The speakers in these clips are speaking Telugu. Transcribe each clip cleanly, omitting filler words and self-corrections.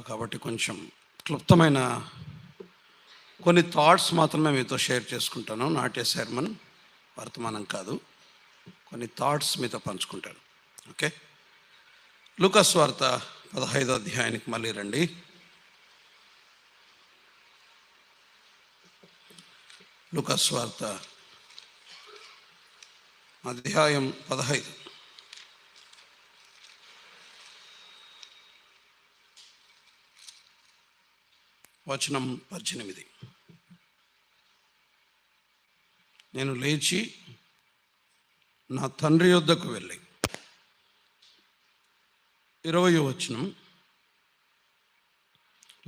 కాబట్టి కొంచెం క్లుప్తమైన కొన్ని థాట్స్ మాత్రమే మీతో షేర్ చేసుకుంటాను. నాట్ ఏ సెర్మన్, వర్తమానం కాదు, కొన్ని థాట్స్ మీతో పంచుకుంటాను. ఓకే, లూకా సువార్త 15వ అధ్యాయానికి మళ్ళీ రండి. లూకా సువార్త అధ్యాయం 15, వచనం 18. నేను లేచి నా తండ్రి యొద్దకు వెళ్ళి, 20వ వచనం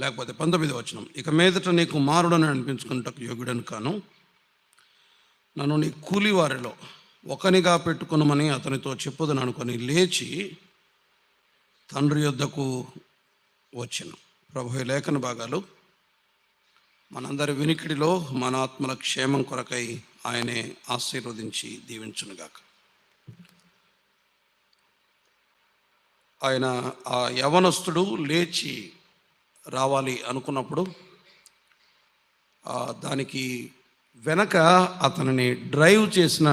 లేకపోతే 19వ వచనం, ఇక మీదట నీ కుమారుడని అనిపించుకున్నటకు యోగ్యుడను కాను, నన్ను నీ కూలివారిలో ఒకనిగా పెట్టుకునమని అతనితో చెప్పుదని అనుకొని లేచి తండ్రి యొద్దకు వచ్చెను. ప్రభువే లేఖన భాగాలు మనందరి వినికిడిలో మన ఆత్మల క్షేమం కొరకై ఆయనే ఆశీర్వదించి దీవించునుగాక. ఆయన ఆ యవనస్తుడు లేచి రావాలి అనుకున్నప్పుడు దానికి వెనక అతనిని డ్రైవ్ చేసిన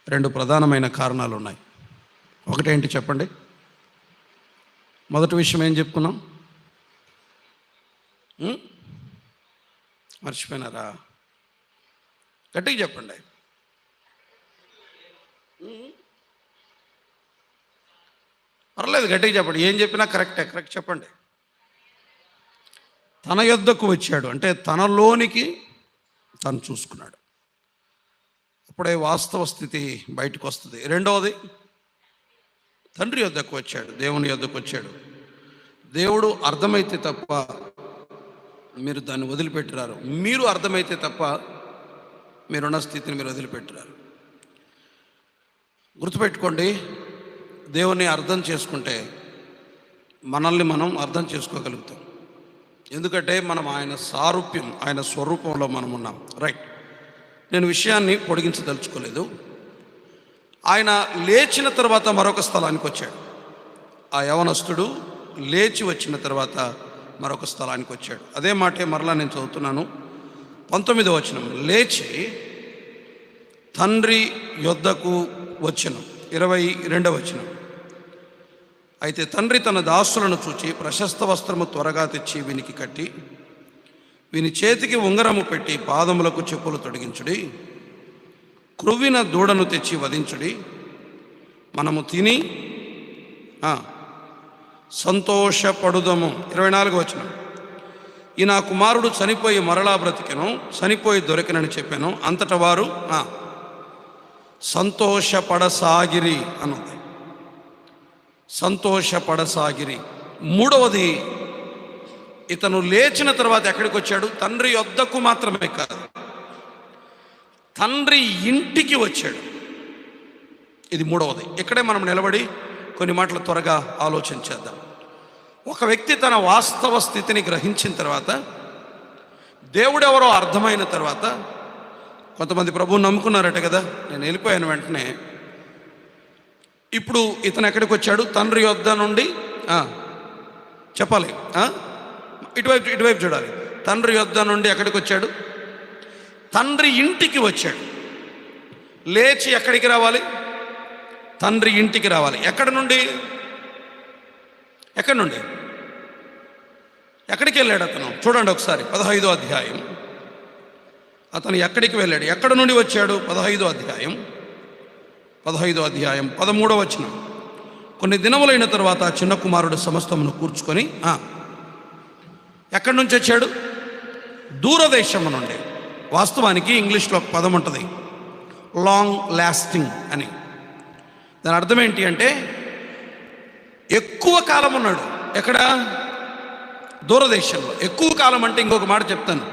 2 ప్రధానమైన కారణాలు ఉన్నాయి. ఒకటేంటి చెప్పండి? మొదటి విషయం ఏం చెప్పుకున్నాం? మర్చిపోయినారా? గట్టిగా చెప్పండి. పర్లేదు, గట్టిగా చెప్పండి. ఏం చెప్పినా కరెక్ట్ చెప్పండి. తన యొద్దకు వచ్చాడు అంటే తనలోనికి తను చూసుకున్నాడు. అప్పుడే వాస్తవ స్థితి బయటకు వస్తుంది. రెండవది, తండ్రి యొద్దకు వచ్చాడు, దేవుని యొద్దకు వచ్చాడు. దేవుడు అర్థమైతే తప్ప మీరు దాన్ని వదిలిపెట్టిరారు. మీరు అర్థమైతే తప్ప మీరున్న స్థితిని మీరు వదిలిపెట్టిరారు. గుర్తుపెట్టుకోండి, దేవుని అర్థం చేసుకుంటే మనల్ని మనం అర్థం చేసుకోగలుగుతాం. ఎందుకంటే మనం ఆయన సారూప్యం, ఆయన స్వరూపంలో మనం ఉన్నాం. రైట్, నేను విషయాన్ని పొడిగించదలుచుకోలేదు. ఆయన లేచిన తర్వాత మరొక స్థలానికి వచ్చాడు. ఆ యవనస్తుడు లేచి వచ్చిన తర్వాత మరొక స్థలానికి వచ్చాడు. అదే మాటే మరలా నేను చదువుతున్నాను. 19వ వచనం, లేచి తండ్రి యొద్దకు వచ్చెను. 22వ వచనం, అయితే తండ్రి తన దాసులను చూచి ప్రశస్త వస్త్రము త్వరగా తెచ్చి వీనికి కట్టి వీని చేతికి ఉంగరము పెట్టి పాదములకు చెప్పులు తొడిగించుడి, క్రొవ్విన దూడను తెచ్చి వధించుడి, మనము తిని సంతోషపడుదము. 24వ వచనం, ఈ నా కుమారుడు చనిపోయి మరలా బ్రతికెను, చనిపోయి దొరికినని చెప్పాను. అంతటా వారు సంతోషపడసాగిరి అన్నది. సంతోషపడసాగిరి. మూడవది, ఇతను లేచిన తర్వాత ఎక్కడికి వచ్చాడు? తండ్రి యొద్దకు మాత్రమే కాదు, తండ్రి ఇంటికి వచ్చాడు. ఇది మూడవది. ఇక్కడే మనం నిలబడి కొన్ని మాటలు త్వరగా ఆలోచన చేద్దాం. ఒక వ్యక్తి తన వాస్తవ స్థితిని గ్రహించిన తర్వాత, దేవుడెవరో అర్థమైన తర్వాత, కొంతమంది ప్రభువుని నమ్ముకున్నారట కదా, నేను వెళ్ళిపోయాను వెంటనే. ఇప్పుడు ఇతను ఎక్కడికి వచ్చాడు? తండ్రి యొద్ద నుండి చెప్పాలి, ఇటువైపు చూడాలి. తండ్రి యొద్ద నుండి ఎక్కడికి వచ్చాడు? తండ్రి ఇంటికి వచ్చాడు. లేచి ఎక్కడికి రావాలి? తండ్రి ఇంటికి రావాలి. ఎక్కడి నుండి? ఎక్కడికి వెళ్ళాడు అతను? చూడండి ఒకసారి 15వ అధ్యాయం. అతను ఎక్కడికి వెళ్ళాడు? ఎక్కడి నుండి వచ్చాడు? 15వ అధ్యాయం 13వ వచనం, కొన్ని దినములైన తర్వాత చిన్న కుమారుడు సమస్తమును కూర్చుకొని ఎక్కడి నుంచి వచ్చాడు? దూరదేశం నుండి. వాస్తవానికి ఇంగ్లీష్లో ఒక పదం ఉంటుంది, లాంగ్ లాస్టింగ్ అని. దాని అర్థం ఏంటి అంటే ఎక్కువ కాలం ఉన్నాడు. ఎక్కడ? దూరదేశంలో. ఎక్కువ కాలం అంటే ఇంకొక మాట చెప్తాను,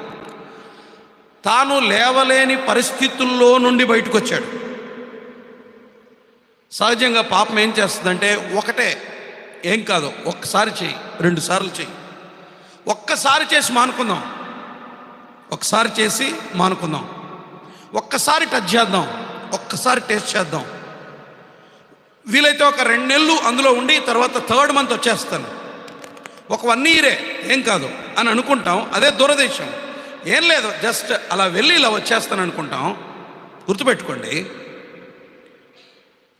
తాను లేవలేని పరిస్థితుల్లో నుండి బయటకు వచ్చాడు. సహజంగా పాపం ఏం చేస్తుందంటే, ఒకటే ఏం కాదు, ఒక్కసారి చెయ్యి, 2 సార్లు చెయ్యి, ఒక్కసారి చేసి మానుకుందాం, ఒకసారి చేసి మానుకుందాం, ఒక్కసారి టచ్ చేద్దాం, ఒక్కసారి టేస్ట్ చేద్దాం, వీలైతే ఒక 2 నెలలు అందులో ఉండి తర్వాత 3rd మంత్ వచ్చేస్తాను. ఒక 1 ఇయరే ఏం కాదు అని అనుకుంటాం. అదే దూరదేశం. ఏం లేదు, జస్ట్ అలా వెళ్ళి ఇలా వచ్చేస్తాను అనుకుంటాం. గుర్తుపెట్టుకోండి,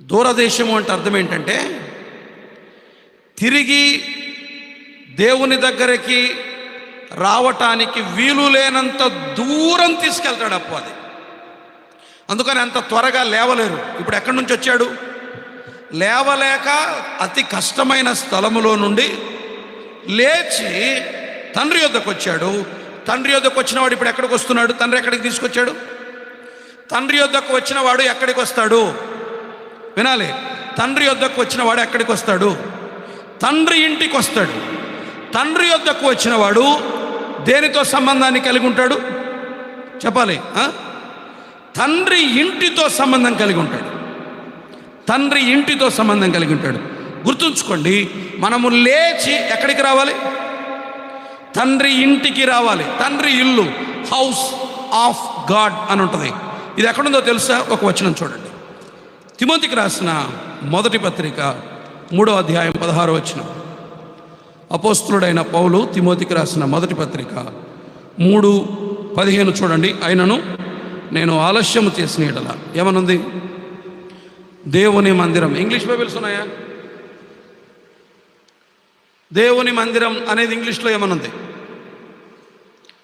దూరదేశము అంటే అర్థం ఏంటంటే తిరిగి దేవుని దగ్గరికి రావటానికి వీలు లేనంత దూరం తీసుకెళ్తాడు అప్పు. అది అందుకని అంత త్వరగా లేవలేరు. ఇప్పుడు ఎక్కడి నుంచి వచ్చాడు? లేవలేక అతి కష్టమైన స్థలములో నుండి లేచి తండ్రి యొద్దకు వచ్చాడు. తండ్రి యొద్దకు వచ్చిన వాడు ఇప్పుడు ఎక్కడికి వస్తున్నాడు? తండ్రి ఎక్కడికి తీసుకొచ్చాడు? తండ్రి యొద్దకు వచ్చిన వాడు ఎక్కడికి వస్తాడు? వినాలి, తండ్రి యొద్దకు వచ్చిన వాడు ఎక్కడికి వస్తాడు? తండ్రి ఇంటికి వస్తాడు. తండ్రి యొద్దకు వచ్చిన వాడు దేనితో సంబంధాన్ని కలిగి ఉంటాడు? చెప్పాలి. తండ్రి ఇంటితో సంబంధం కలిగి ఉంటాడు. తండ్రి ఇంటితో సంబంధం కలిగి ఉంటాడు. గుర్తుంచుకోండి, మనము లేచి ఎక్కడికి రావాలి? తండ్రి ఇంటికి రావాలి. తండ్రి ఇల్లు, హౌస్ ఆఫ్ గాడ్ అని ఉంటుంది. ఇది ఎక్కడుందో తెలుసా? ఒక వచనం చూడండి. తిమోతికి రాసిన మొదటి పత్రిక 3వ అధ్యాయం 16వ వచనం. అపోస్తులుడైన పౌలు తిమోతికి రాసిన మొదటి పత్రిక 3:15 చూడండి. అయినను నేను ఆలస్యము చేసిన యెడల ఏమనుంది? దేవుని మందిరం. ఇంగ్లీష్ బైబిల్స్ ఉన్నాయా? దేవుని మందిరం అనేది ఇంగ్లీష్లో ఏమనుంది?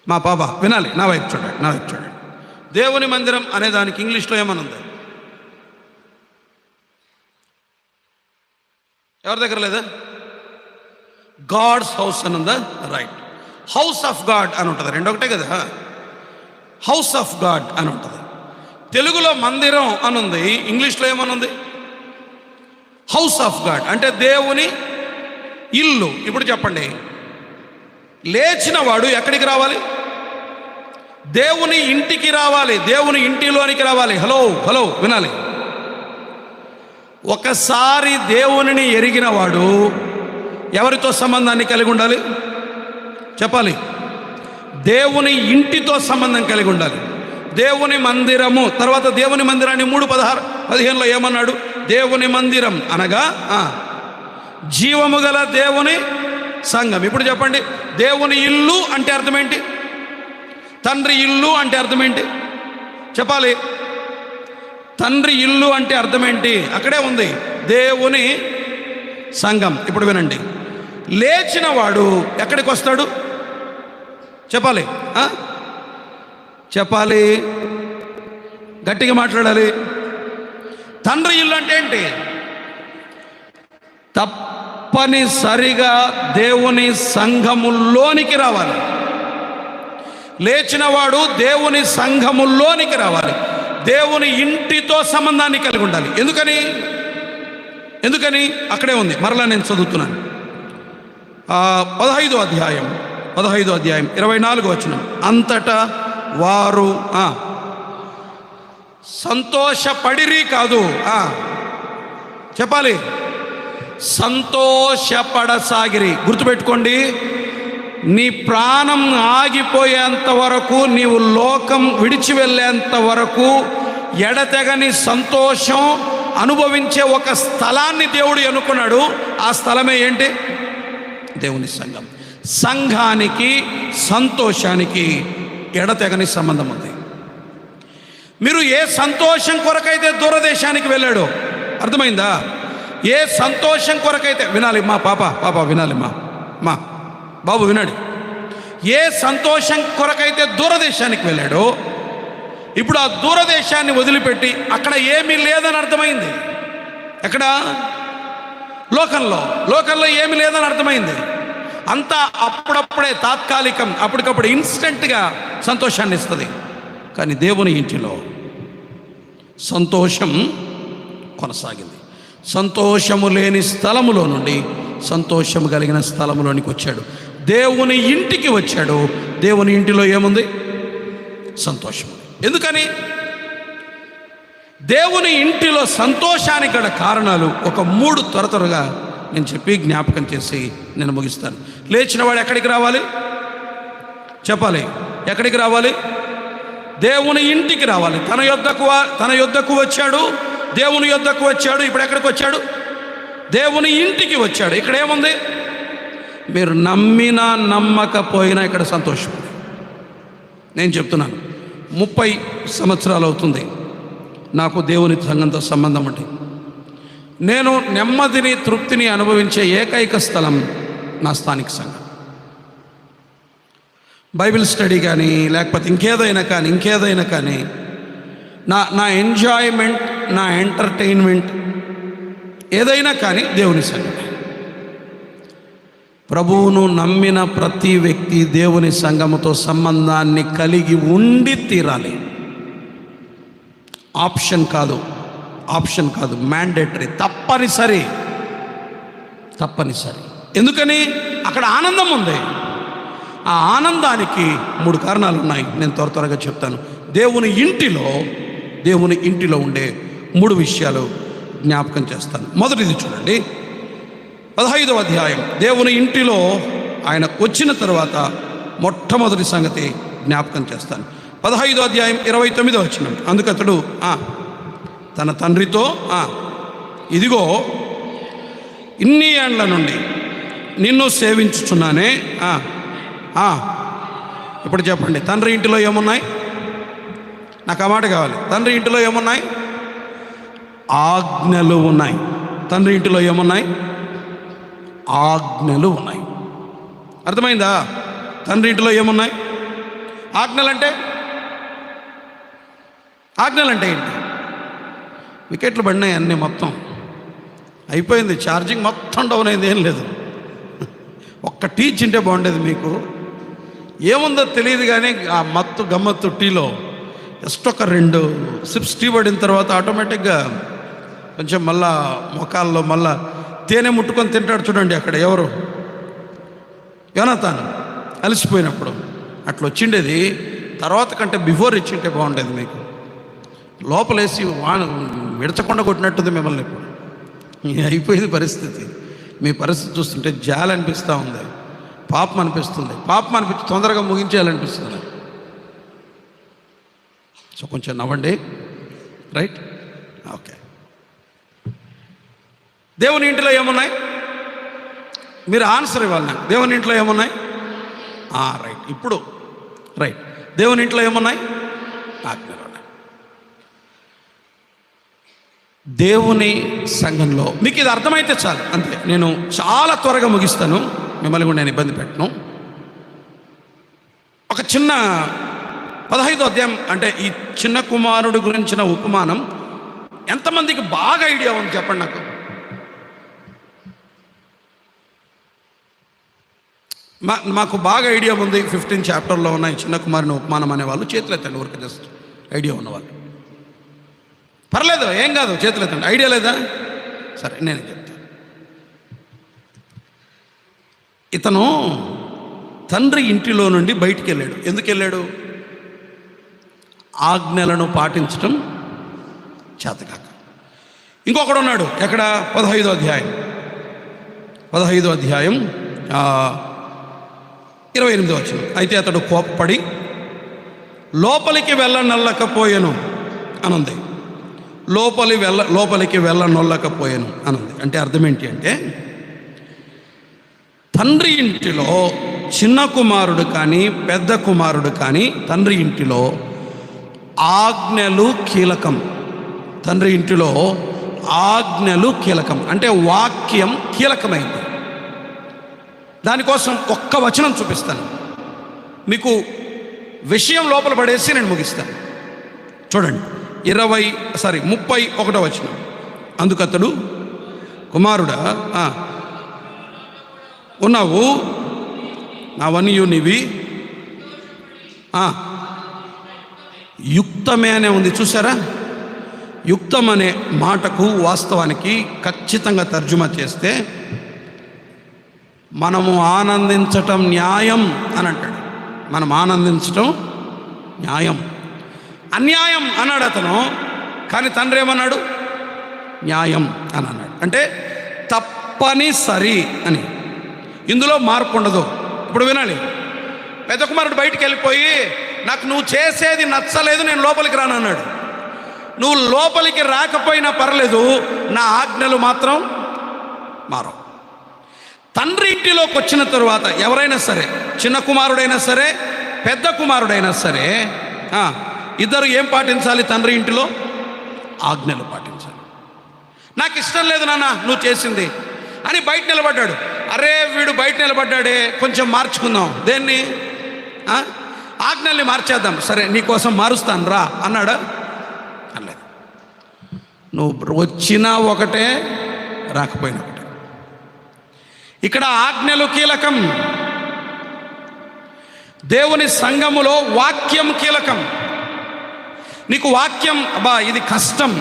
మా పాప వినాలి, నా వైపు చూడండి. దేవుని మందిరం అనే దానికి ఇంగ్లీష్లో ఏమనుంది? ఎవరి దగ్గర లేదా? గాడ్స్ హౌస్ అని ఉందా? రైట్. హౌస్ ఆఫ్ గాడ్ అని ఉంటుంది. రెండొకటే కదా. హౌస్ ఆఫ్ గాడ్ అని ఉంటుంది. తెలుగులో మందిరం అని ఉంది, ఇంగ్లీష్లో ఏమనుంది? హౌస్ ఆఫ్ గాడ్ అంటే దేవుని ఇల్లు. ఇప్పుడు చెప్పండి, లేచిన వాడు ఎక్కడికి రావాలి? దేవుని ఇంటికి రావాలి. దేవుని ఇంటిలోనికి రావాలి. హలో వినాలి. ఒకసారి దేవునిని ఎరిగిన వాడు ఎవరితో సంబంధాన్ని కలిగి ఉండాలి? చెప్పాలి. దేవుని ఇంటితో సంబంధం కలిగి ఉండాలి. దేవుని మందిరము. తర్వాత దేవుని మందిరాన్ని 3:16-15లో ఏమన్నాడు? దేవుని మందిరం అనగా జీవము గల దేవుని సంఘం. ఇప్పుడు చెప్పండి, దేవుని ఇల్లు అంటే అర్థం ఏంటి? తండ్రి ఇల్లు అంటే అర్థం ఏంటి? చెప్పాలి. తండ్రి ఇల్లు అంటే అర్థం ఏంటి? అక్కడే ఉంది, దేవుని సంఘం. ఇప్పుడు వినండి, లేచిన వాడు ఎక్కడికి వస్తాడు? చెప్పాలి. చెప్పాలి, గట్టిగా మాట్లాడాలి. తండ్రి ఇల్లు అంటే ఏంటి? తప్పనిసరిగా దేవుని సంఘముల్లోనికి రావాలి. లేచిన వాడు దేవుని సంఘముల్లోనికి రావాలి. దేవుని ఇంటితో సంబంధాన్ని కలిగి ఉండాలి. ఎందుకని అక్కడే ఉంది. మరలా నేను చదువుతున్నాను. 15వ అధ్యాయం 24వ వచనం. అంతటా వారు సంతోషపడిరి కాదు, చెప్పాలి, సంతోషపడసాగిరి. గుర్తుపెట్టుకోండి, నీ ప్రాణం ఆగిపోయేంత వరకు, నీవు లోకం విడిచి వెళ్ళేంత వరకు ఎడతెగని సంతోషం అనుభవించే ఒక స్థలాన్ని దేవుడు ఎన్నుకున్నాడు. ఆ స్థలమే ఏంటి? దేవుని సంఘం. సంఘానికి సంతోషానికి ఎడతెగని సంబంధం ఉంది. మీరు ఏ సంతోషం కొరకైతే దూరదేశానికి వెళ్ళాడో, అర్థమైందా? ఏ సంతోషం కొరకైతే, వినాలి మా పాప వినాలి, మా బాబు వినాడు. ఏ సంతోషం కొరకైతే దూరదేశానికి వెళ్ళాడో, ఇప్పుడు ఆ దూరదేశాన్ని వదిలిపెట్టి అక్కడ ఏమీ లేదని అర్థమైంది. ఎక్కడ? లోకంలో ఏమీ లేదని అర్థమైంది. అంతా అప్పుడప్పుడే తాత్కాలికం, అప్పటికప్పుడు ఇన్స్టెంట్గా సంతోషాన్ని ఇస్తుంది. కానీ దేవుని ఇంటిలో సంతోషం కొనసాగింది. సంతోషము లేని స్థలములో నుండి సంతోషము కలిగిన స్థలములోనికి వచ్చాడు. దేవుని ఇంటికి వచ్చాడు. దేవుని ఇంటిలో ఏముంది? సంతోషం. ఎందుకని? దేవుని ఇంటిలో సంతోషానికి గల కారణాలు ఒక 3 త్వరగా నేను చెప్పి జ్ఞాపకం చేసి నేను ముగిస్తాను. లేచిన వాడు ఎక్కడికి రావాలి? చెప్పాలి. ఎక్కడికి రావాలి? దేవుని ఇంటికి రావాలి. తన యొద్దకు వచ్చాడు, దేవుని యొద్దకు వచ్చాడు. ఇప్పుడు ఎక్కడికి వచ్చాడు? దేవుని ఇంటికి వచ్చాడు. ఇక్కడ ఏముంది? మీరు నమ్మినా నమ్మకపోయినా ఇక్కడ సంతోషం. నేను చెప్తున్నాను, 30 సంవత్సరాలు అవుతుంది నాకు దేవుని సంఘంతో సంబంధం అంటే. నేను నెమ్మదిని తృప్తిని అనుభవించే ఏకైక స్థలం నా స్థానిక సంఘం. బైబిల్ స్టడీ కానీ లేకపోతే ఇంకేదైనా కానీ నా ఎంజాయ్మెంట్, నా ఎంటర్టైన్మెంట్ ఏదైనా కానీ దేవుని సంఘం. ప్రభువును నమ్మిన ప్రతి వ్యక్తి దేవుని సంఘముతో సంబంధాన్ని కలిగి ఉండి తీరాలి. ఆప్షన్ కాదు, మ్యాండేటరీ, తప్పనిసరి. ఎందుకని? అక్కడ ఆనందం ఉంది. ఆ ఆనందానికి 3 కారణాలు ఉన్నాయి. నేను త్వరగా చెప్తాను. దేవుని ఇంటిలో ఉండే 3 విషయాలు జ్ఞాపకం చేస్తాను. మొదటిది చూడండి, 15వ అధ్యాయం. దేవుని ఇంటిలో ఆయన వచ్చిన తర్వాత మొట్టమొదటి సంగతి జ్ఞాపకం చేస్తాను. 15వ అధ్యాయం 29వ వచనం. అందుకతడు తన తండ్రితో, ఇదిగో ఇన్ని ఏండ్ల నుండి నిన్ను సేవించుచున్నానే. ఇప్పుడు చెప్పండి, తండ్రి ఇంటిలో ఏమున్నాయి? నాకు ఆ మాట కావాలి. తండ్రి ఇంటిలో ఏమున్నాయి? ఆజ్ఞలు ఉన్నాయి. తండ్రి ఇంటిలో ఏమున్నాయి? ఆజ్ఞలు ఉన్నాయి. అర్థమైందా? తండ్రి ఇంటిలో ఏమున్నాయి? ఆజ్ఞలంటే ఏంటి? వికెట్లు పడినాయి అన్నీ, మొత్తం అయిపోయింది. ఛార్జింగ్ మొత్తం డౌన్ అయింది, ఏం లేదు. ఒక్క టీ చింటే బాగుండేది. మీకు ఏముందో తెలియదు కానీ ఆ గమ్మత్తు టీలో జస్ట్ ఒక 2 సిప్స్ టీ పడిన తర్వాత ఆటోమేటిక్గా కొంచెం మళ్ళా మొఖాల్లో మళ్ళా తేనె ముట్టుకొని తింటాడు చూడండి. అక్కడ ఎవరు? యోనాతాను అలసిపోయినప్పుడు అట్లా వచ్చిండేది. తర్వాత కంటే బిఫోర్ ఇచ్చింటే బాగుండేది. మీకు లోపలేసి విడచకుండా కొట్టినట్టుంది మిమ్మల్ని. ఇప్పుడు అయిపోయింది పరిస్థితి. మీ పరిస్థితి చూస్తుంటే జాలి అనిపిస్తూ ఉంది, పాపం అనిపిస్తుంది తొందరగా ముగించేయాలనిపిస్తుంది. సో కొంచెం నవ్వండి, రైట్? ఓకే. దేవుని ఇంటిలో ఏమున్నాయి? మీరు ఆన్సర్ ఇవ్వాలి నాకు. దేవుని ఇంట్లో ఏమున్నాయి? రైట్. ఇప్పుడు రైట్. దేవుని ఇంట్లో ఏమున్నాయి? ఆజ్ఞలు ఉన్నాయి. దేవుని సంఘంలో మీకు ఇది అర్థమైతే చాలు, అంతే. నేను చాలా త్వరగా ముగిస్తాను, మిమ్మల్ని కూడా నేను ఇబ్బంది పెట్టను. ఒక చిన్న 15వ అధ్యాయం అంటే ఈ చిన్న కుమారుడు గురించిన ఉపమానం ఎంతమందికి బాగా ఐడియా ఉంది చెప్పండి నాకు. మాకు బాగా ఐడియా ఉంది. 15th చాప్టర్లో ఉన్న ఈ చిన్న కుమారుని ఉపమానం అనేవాళ్ళు చేతులెత్తండి. ఊరికి జస్ట్ ఐడియా ఉన్నవాళ్ళు. పర్లేదు, ఏం కాదు, చేతులెత్తండి. ఐడియా లేదా? సరే, నేను చెప్తాను. ఇతను తండ్రి ఇంటిలో నుండి బయటికి వెళ్ళాడు. ఎందుకు వెళ్ళాడు? ఆజ్ఞలను పాటించడం చేతకాక. ఇంకొకడు ఉన్నాడు. ఎక్కడ? 15వ అధ్యాయం 28వ వచనం. అయితే అతడు కోపపడి లోపలికి వెళ్ళనొల్లకపోయాను అనుంది. లోపలికి వెళ్ళనొల్లకపోయాను అనుంది. అంటే అర్థం ఏంటి అంటే, తండ్రి ఇంటిలో చిన్న కుమారుడు కానీ పెద్ద కుమారుడు కానీ తండ్రి ఇంటిలో ఆజ్ఞలు కీలకం. తండ్రి ఇంటిలో ఆజ్ఞలు కీలకం అంటే వాక్యం కీలకమైంది. దానికోసం ఒక్క వచనం చూపిస్తాను మీకు. విషయం లోపల పడేసి నేను ముగిస్తాను. చూడండి, 31వ వచనం. అందుకతడు, కుమారుడా, ఉన్నావు, నావన్నీ నీవి యుక్తమే అనే ఉంది. చూసారా? యుక్తం అనే మాటకు వాస్తవానికి ఖచ్చితంగా తర్జుమా చేస్తే మనము ఆనందించటం న్యాయం అని అంటాడు. మనం ఆనందించటం న్యాయం. అన్యాయం అన్నాడు అతను, కానీ తండ్రి ఏమన్నాడు? న్యాయం అని అన్నాడు. అంటే తప్పనిసరి అని, ఇందులో మార్పు ఉండదు. ఇప్పుడు వినాలి. పెద్ద కుమారుడు బయటికి వెళ్ళిపోయి, నాకు నువ్వు చేసేది నచ్చలేదు, నేను లోపలికి రానన్నాడు. నువ్వు లోపలికి రాకపోయినా పర్లేదు, నా ఆజ్ఞలు మాత్రం మారవు. తండ్రి ఇంటిలోకి వచ్చిన తరువాత ఎవరైనా సరే, చిన్న కుమారుడైనా సరే, పెద్ద కుమారుడైనా సరే, ఇద్దరు ఏం పాటించాలి? తండ్రి ఇంటిలో ఆజ్ఞలు పాటించాలి. నాకు ఇష్టం లేదు నాన్న నువ్వు చేసింది అని బయట నిలబడ్డాడు. అరే వీడు బయట నిలబడ్డాడే, కొంచెం మార్చుకుందాం. దేన్ని? ఆజ్ఞల్ని మార్చేద్దాం. సరే నీకోసం మారుస్తాను రా అన్నాడా? అనలేదు. నువ్వు వచ్చినా ఒకటే, రాకపోయినా ఒకటే. ఇక్కడ ఆజ్ఞలు కీలకం. దేవుని సంఘములో వాక్యం కీలకం. నీకు వాక్యం, అబ్బా ఇది కష్టం,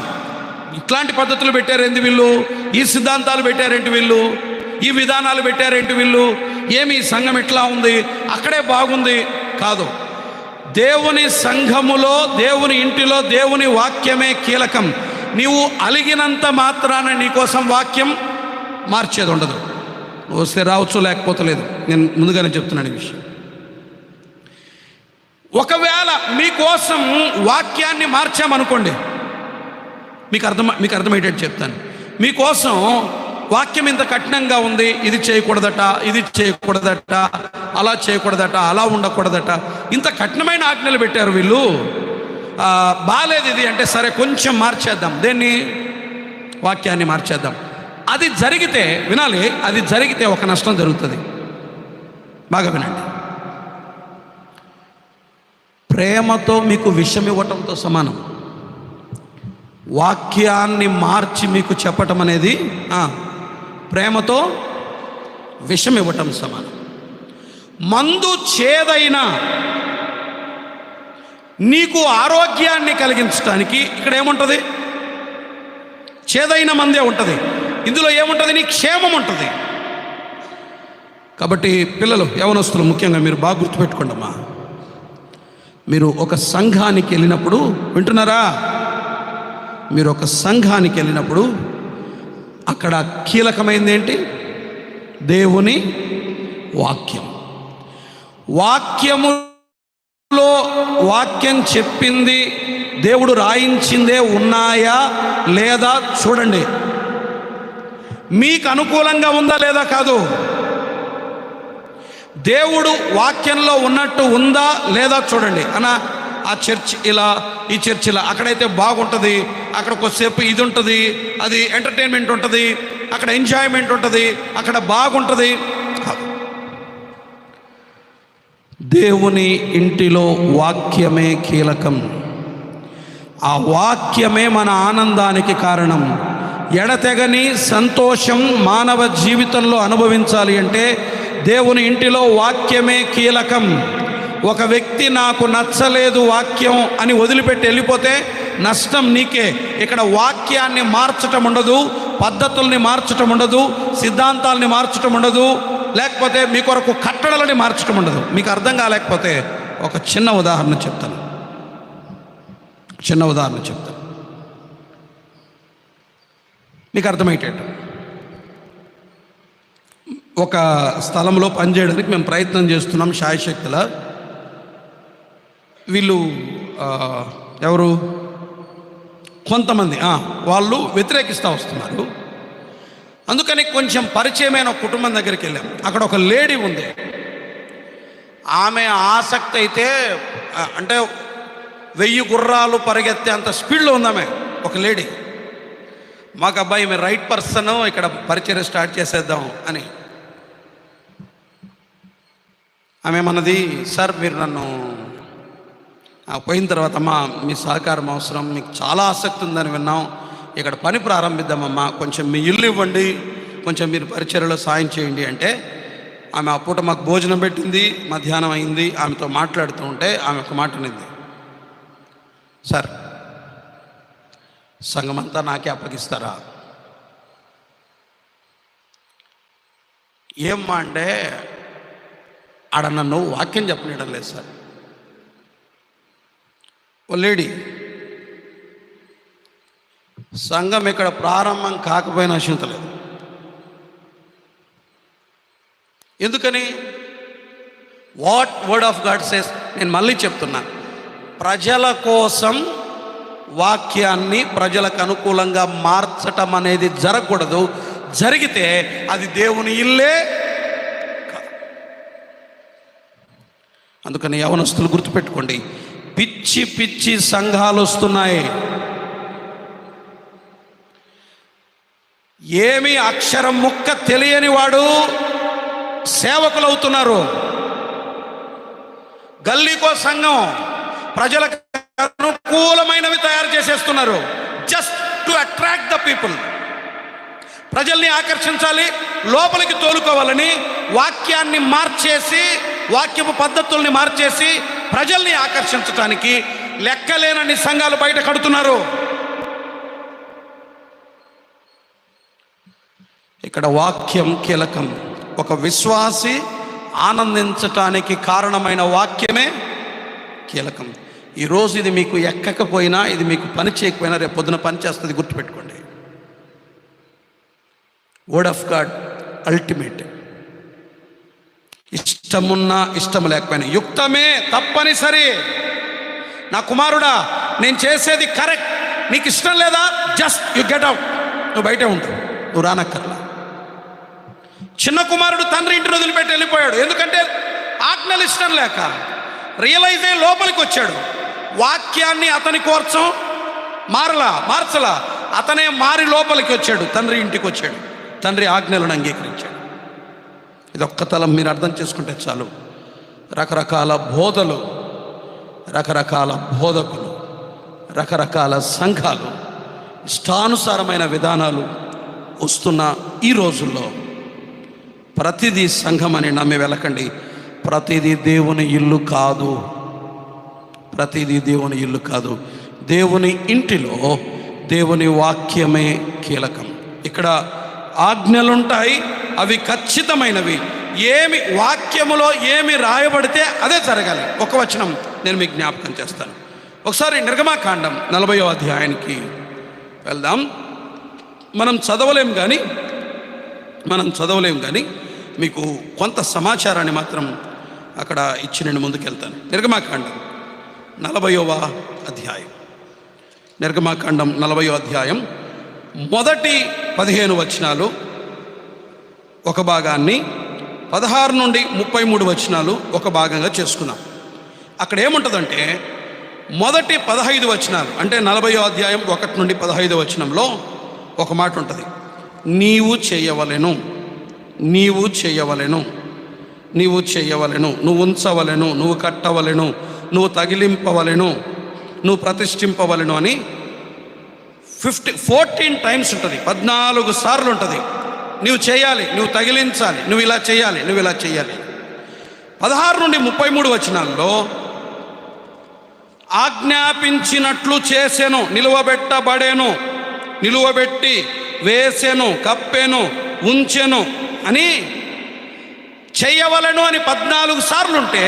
ఇట్లాంటి పద్ధతులు పెట్టారేంటి వీళ్ళు, ఈ సిద్ధాంతాలు పెట్టారేంటి వీళ్ళు, ఈ విధానాలు పెట్టారేంటి వీళ్ళు, ఏమి సంఘం ఎట్లా ఉంది, అక్కడే బాగుంది కాదు. దేవుని సంఘములో, దేవుని ఇంటిలో దేవుని వాక్యమే కీలకం. నీవు అలిగినంత మాత్రాన నీకోసం వాక్యం మార్చేది ఉండదు. వస్తే రావచ్చు, లేకపోతే లేదు. నేను ముందుగానే చెప్తున్నాను ఈ విషయం. ఒకవేళ మీకోసం వాక్యాన్ని మార్చామనుకోండి, మీకు అర్థమయ్యేటట్టు చెప్తాను. మీకోసం వాక్యం ఇంత కఠినంగా ఉంది, ఇది చేయకూడదట, ఇది చేయకూడదట, అలా చేయకూడదట, అలా ఉండకూడదట, ఇంత కఠినమైన ఆజ్ఞలు పెట్టారు వీళ్ళు, బాలేదు ఇది అంటే, సరే కొంచెం మార్చేద్దాం. దేన్ని? వాక్యాన్ని మార్చేద్దాం. అది జరిగితే, వినాలి, అది జరిగితే ఒక నష్టం జరుగుతుంది. బాగా వినండి. ప్రేమతో మీకు విషం ఇవ్వటంతో సమానం. వాక్యాన్ని మార్చి మీకు చెప్పటం అనేది ప్రేమతో విషం ఇవ్వటం సమానం. మందు చేదైనా నీకు ఆరోగ్యాన్ని కలిగించడానికి ఇక్కడ ఏముంటుంది? చేదైన మందే ఉంటుంది. ఇందులో ఏముంటుంది? నీ క్షేమం ఉంటుంది. కాబట్టి పిల్లలు, యవనస్తులు ముఖ్యంగా మీరు బాగా గుర్తుపెట్టుకోండి అమ్మా. మీరు ఒక సంఘానికి వెళ్ళినప్పుడు, వింటున్నారా? మీరు ఒక సంఘానికి వెళ్ళినప్పుడు అక్కడ కీలకమైనది ఏంటి? దేవుని వాక్యం. వాక్యములో వాక్యం చెప్పింది, దేవుడు రాయించిందే ఉన్నాయా లేదా చూడండి. మీకు అనుకూలంగా ఉందా లేదా కాదు. దేవుడు వాక్యంలో ఉన్నట్టు ఉందా లేదా చూడండి. ఆ చర్చ్ ఇలా, ఈ చర్చ్ ఇలా, అక్కడైతే బాగుంటుంది, అక్కడ కొద్దిసేపు ఇది ఉంటుంది, అది ఎంటర్టైన్మెంట్ ఉంటుంది, అక్కడ ఎంజాయ్మెంట్ ఉంటుంది, అక్కడ బాగుంటుంది. దేవుని ఇంటిలో వాక్యమే కీలకం. ఆ వాక్యమే మన ఆనందానికి కారణం. ఎడతెగని సంతోషం మానవ జీవితంలో అనుభవించాలి అంటే దేవుని ఇంటిలో వాక్యమే కీలకం. ఒక వ్యక్తి నాకు నచ్చలేదు వాక్యం అని వదిలిపెట్టి వెళ్ళిపోతే నష్టం నీకే. ఇక్కడ వాక్యాన్ని మార్చటం ఉండదు, పద్ధతుల్ని మార్చటం ఉండదు, సిద్ధాంతాలని మార్చటం ఉండదు, లేకపోతే మీ కొరకు కట్టడలని మార్చటం ఉండదు. మీకు అర్థం కాలేకపోతే ఒక చిన్న ఉదాహరణ చెప్తాను. మీకు అర్థమయ్యేటట్టు. ఒక స్థలంలో పనిచేయడానికి మేము ప్రయత్నం చేస్తున్నాం శాయశక్తుల. వీళ్ళు ఎవరు, కొంతమంది వాళ్ళు వ్యతిరేకిస్తూ వస్తున్నారు. అందుకని కొంచెం పరిచయమైన ఒక కుటుంబం దగ్గరికి వెళ్ళాం. అక్కడ ఒక లేడీ ఉంది. ఆమె ఆసక్తి అయితే అంటే 1000 గుర్రాలు పరిగెత్తే అంత స్పీడ్లో ఉంది ఆమె. ఒక లేడీ. మాకు అబ్బాయి మీరు రైట్ పర్సన్, ఇక్కడ పరిచయం స్టార్ట్ చేసేద్దాం అని. ఆమె మనది, సార్ మీరు నన్ను పోయిన తర్వాత అమ్మా మీ సహకారం అవసరం, మీకు చాలా ఆసక్తి ఉందని విన్నాం, ఇక్కడ పని ప్రారంభిద్దామమ్మా, కొంచెం మీ ఇల్లు ఇవ్వండి, కొంచెం మీరు పరిచర్యలో సాయం చేయండి అంటే, ఆమె ఆ పూట మాకు భోజనం పెట్టింది, మధ్యాహ్నం అయింది. ఆమెతో మాట్లాడుతూ ఉంటే ఆమె ఒక మాట అనింది, సార్ సంఘమంతా నాకే అప్పగిస్తారా? ఏమ్మా అంటే, ఆడ నన్ను వాక్యం చెప్పనీయడం లేదు సార్. ఓ లేడీ, సంఘం ఇక్కడ ప్రారంభం కాకపోయినా చింతలేదు. ఎందుకని? What word of God says. నేను మళ్ళీ చెప్తున్నా, ప్రజల కోసం వాక్యాన్ని ప్రజలకు అనుకూలంగా మార్చటం అనేది జరగకూడదు. జరిగితే అది దేవుని ఇల్లే అందుకని యవనస్తులు గుర్తుపెట్టుకోండి, పిచ్చి పిచ్చి సంఘాలు వస్తున్నాయి. ఏమి అక్షరం ముక్క తెలియని వాడు సేవకులు అవుతున్నారు. గల్లీకో సంఘం ప్రజలకు అనుకూలమైనవి తయారు చేసేస్తున్నారు, just to attract the people. ప్రజల్ని ఆకర్షించాలి, లోపలికి తోలుకోవాలని వాక్యాన్ని మార్చేసి, వాక్యపు పద్ధతుల్ని మార్చేసి ప్రజల్ని ఆకర్షించడానికి లెక్కలేనన్ని సంఘాలు బయట కడుతున్నారు. ఇక్కడ వాక్యం కీలకం. ఒక విశ్వాసి ఆనందించటానికి కారణమైన వాక్యమే కీలకం. ఈరోజు ఇది మీకు ఎక్కకపోయినా, ఇది మీకు పని చేయకపోయినా రేపు పొద్దున పని చేస్తుంది, గుర్తుపెట్టుకోండి. Word of God ultimate. ఇష్టమున్నా ఇష్టం లేకపోయినా యుక్తమే, తప్పనిసరి. నా కుమారుడా, నేను చేసేది కరెక్ట్, నీకు ఇష్టం లేదా, జస్ట్ యు గెట్ అవుట్, నువ్వు బయటే ఉంటావు, నువ్వు రానక్కర్లా. చిన్న కుమారుడు తండ్రి ఇంటిని వదిలిపెట్టి వెళ్ళిపోయాడు, ఎందుకంటే ఆజ్ఞలు ఇష్టం లేక. రియలైజ్ అయ్యి లోపలికి వచ్చాడు. వాక్యాన్ని అతని కోసం మార్చలా, అతనే మారి లోపలికి వచ్చాడు, తండ్రి ఇంటికి వచ్చాడు, తండ్రి ఆజ్ఞలను అంగీకరించాడు. ఇది ఒక్క తలం మీరు అర్థం చేసుకుంటే చాలు. రకరకాల బోధలు, రకరకాల బోధకులు, రకరకాల సంఘాలు, ఇష్టానుసారమైన విధానాలు వస్తున్న ఈ రోజుల్లో ప్రతిదీ సంఘం అని నమ్మి వెళ్ళకండి. ప్రతిదీ దేవుని ఇల్లు కాదు, ప్రతిదీ దేవుని ఇల్లు కాదు. దేవుని ఇంటిలో దేవుని వాక్యమే కీలకం. ఇక్కడ ఆజ్ఞలుంటాయి, అవి ఖచ్చితమైనవి. ఏమి వాక్యములో ఏమి రాయబడితే అదే జరగాలి. ఒక వచనం నేను మీకు జ్ఞాపకం చేస్తాను. ఒకసారి నిర్గమాకాండం 40వ అధ్యాయానికి వెళ్దాం. మనం చదవలేం కానీ మీకు కొంత సమాచారాన్ని మాత్రం అక్కడ ఇచ్చి నేను ముందుకెళ్తాను. నిర్గమాకాండం 40వ అధ్యాయం. నిర్గమాకాండం 40వ అధ్యాయం మొదటి 15 వచనాలు ఒక భాగాన్ని, 16 నుండి 33 వచనాలు ఒక భాగంగా చేసుకున్నాం. అక్కడ ఏముంటుందంటే, మొదటి 15 వచనాలు అంటే 40వ అధ్యాయం 1 నుండి 15 వచనంలో ఒక మాట ఉంటుంది. నీవు చేయవలెను, నీవు చేయవలెను, నీవు చేయవలెను, నువ్వు ఉంచవలెను, నువ్వు కట్టవలెను, నువ్వు తగిలింపవలెను, నువ్వు ప్రతిష్ఠింపవలెను అని 14 టైమ్స్ ఉంటుంది, 14 సార్లు ఉంటుంది. నువ్వు చేయాలి, నువ్వు తగిలించాలి, నువ్వు ఇలా చేయాలి, నువ్వు ఇలా చేయాలి. 16 నుండి 33 వచనాల్లో ఆజ్ఞాపించినట్లు చేసెను, నిలువబెట్టబడేను, నిలువబెట్టి వేసెను, కప్పెను, ఉంచెను అని చెయ్యవలను అని 14 సార్లు ఉంటే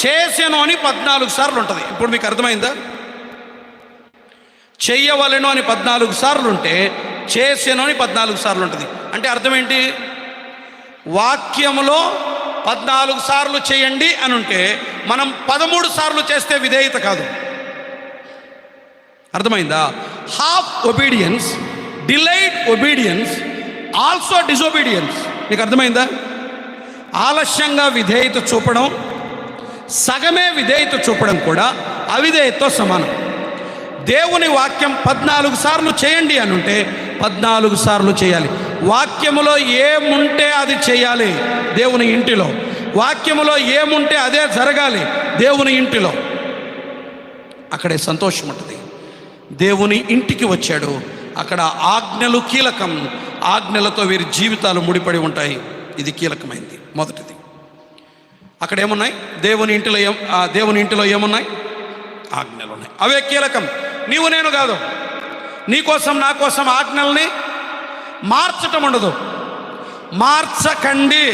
చేసెను అని 14 సార్లు ఉంటుంది. ఇప్పుడు మీకు అర్థమైందా? చెయ్యవలను అని 14 సార్లు ఉంటే చేసెను అని 14 సార్లు ఉంటుంది. అంటే అర్థం ఏంటి? వాక్యములో 14 సార్లు చేయండి అని ఉంటే మనం 13 సార్లు చేస్తే విధేయత కాదు. అర్థమైందా? Half obedience, delayed obedience, also disobedience. నీకు అర్థమైందా? ఆలస్యంగా విధేయత చూపడం, సగమే విధేయత చూపడం కూడా అవిధేయతతో సమానం. దేవుని వాక్యం 14 సార్లు చేయండి అని ఉంటే 14 సార్లు చేయాలి. వాక్యములో ఏముంటే అది చేయాలి. దేవుని ఇంటిలో వాక్యములో ఏముంటే అదే జరగాలి. దేవుని ఇంటిలో అక్కడే సంతోషం ఉంటుంది. దేవుని ఇంటికి వచ్చాడు, అక్కడ ఆజ్ఞలు కీలకం. ఆజ్ఞలతో వీరి జీవితాలు ముడిపడి ఉంటాయి. ఇది కీలకమైంది. మొదటిది అక్కడ ఏమున్నాయి? దేవుని ఇంటిలో ఏమున్నాయి? ఆజ్ఞలు ఉన్నాయి. అవే కీలకం. నీవు నేను కాదు, నీకోసం నా కోసం ఆజ్ఞల్ని మార్చటం ఉండదు. మార్చకండి.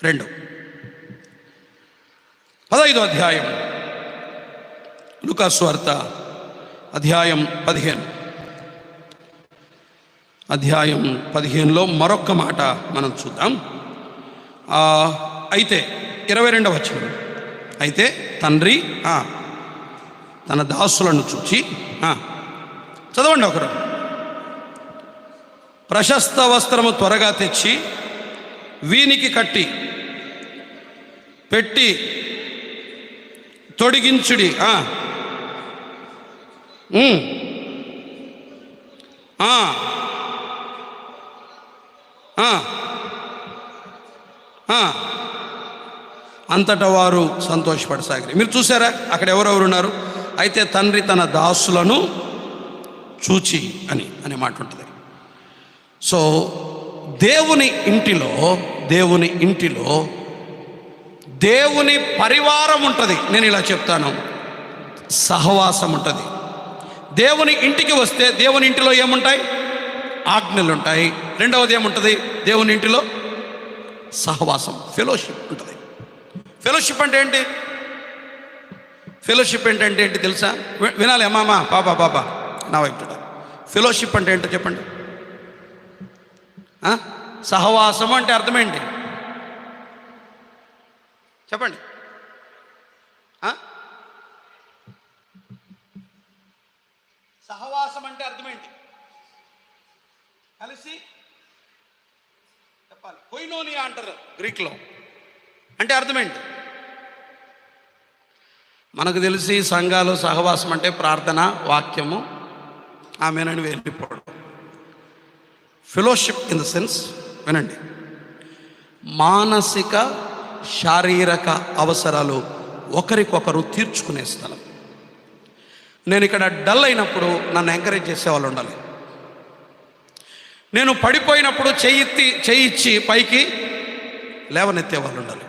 2 15వ అధ్యాయం లూకా సువార్త అధ్యాయం 15. అధ్యాయం 15లో మరొక్క మాట మనం చూద్దాం. అయితే 22వ వచనం, అయితే తండ్రి తన దాసులను చూచి, చదవండి ఒకరు, ప్రశస్త వస్త్రము త్వరగా తెచ్చి వీనికి కట్టి పెట్టి తొడిగించుడి. అంతటా వారు సంతోషపడసాగిరి. మీరు చూసారా అక్కడ ఎవరెవరు ఉన్నారు? అయితే తండ్రి తన దాసులను చూచి అనే మాట ఉంటుంది. సో దేవుని ఇంటిలో దేవుని పరివారం ఉంటుంది. నేను ఇలా చెప్తాను, సహవాసం ఉంటుంది. దేవుని ఇంటికి వస్తే దేవుని ఇంటిలో ఏముంటాయి? ఆజ్ఞలు ఉంటాయి. రెండవది ఏముంటుంది? దేవుని ఇంటిలో సహవాసం, ఫెలోషిప్ ఉంటుంది. ఫెలోషిప్ అంటే ఏంటి? ఫెలోషిప్ ఏంటంటే ఏంటి తెలుసా? వినాలి అమ్మామా, పాపా నా వైపు. ఫెలోషిప్ అంటే ఏంటో చెప్పండి. సహవాసం అంటే అర్థమేంటి చెప్పండి. సహవాసం అంటే అర్థమేంటి? కలిసి చెప్పాలి. కొయినోనియా అంటారు గ్రీక్లో. అంటే అర్థమేంటి? మనకు తెలిసి సంఘాలు సహవాసం అంటే ప్రార్థన, వాక్యము, ఆమెనని వెళ్ళిపోవడం. ఫెలోషిప్ ఇన్ ద సెన్స్, వినండి, మానసిక శారీరక అవసరాలు ఒకరికొకరు తీర్చుకునే స్థలం. నేను ఇక్కడ డల్ అయినప్పుడు నన్ను ఎంకరేజ్ చేసేవాళ్ళు ఉండాలి. నేను పడిపోయినప్పుడు చెయ్యిచ్చి పైకి లేవనెత్తే వాళ్ళు ఉండాలి.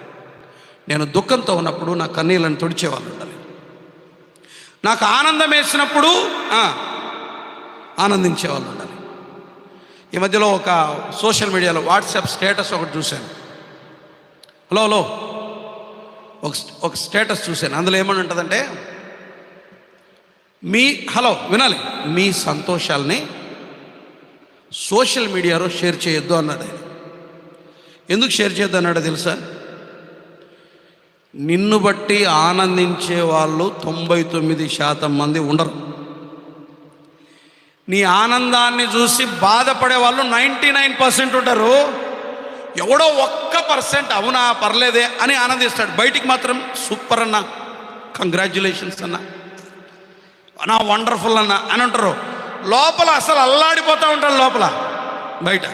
నేను దుఃఖంతో ఉన్నప్పుడు నా కన్నీళ్ళని తుడిచేవాళ్ళు ఉండాలి. నాకు ఆనందం వేసినప్పుడు ఆనందించే వాళ్ళు ఉండాలి. ఈ మధ్యలో ఒక సోషల్ మీడియాలో వాట్సాప్ స్టేటస్ ఒకటి చూశాను. హలో ఒక స్టేటస్ చూశాను. అందులో ఏమని ఉంటుందంటే, వినాలి, మీ సంతోషాలని సోషల్ మీడియాలో షేర్ చేయొద్దు అన్నాడు ఆయన. ఎందుకు షేర్ చేయొద్దు అన్నాడో తెలుసా? నిన్ను బట్టి ఆనందించే వాళ్ళు 99% మంది ఉండరు. నీ ఆనందాన్ని చూసి బాధపడే వాళ్ళు 99% ఉంటారు. ఎవడో 1% అవునా పర్లేదే అని ఆనందిస్తాడు. బయటికి మాత్రం సూపర్ అన్న, కంగ్రాచ్యులేషన్స్ అన్న, నా వండర్ఫుల్ అన్న అని అంటారు. లోపల అసలు అల్లాడిపోతూ ఉంటాడు. లోపల బయట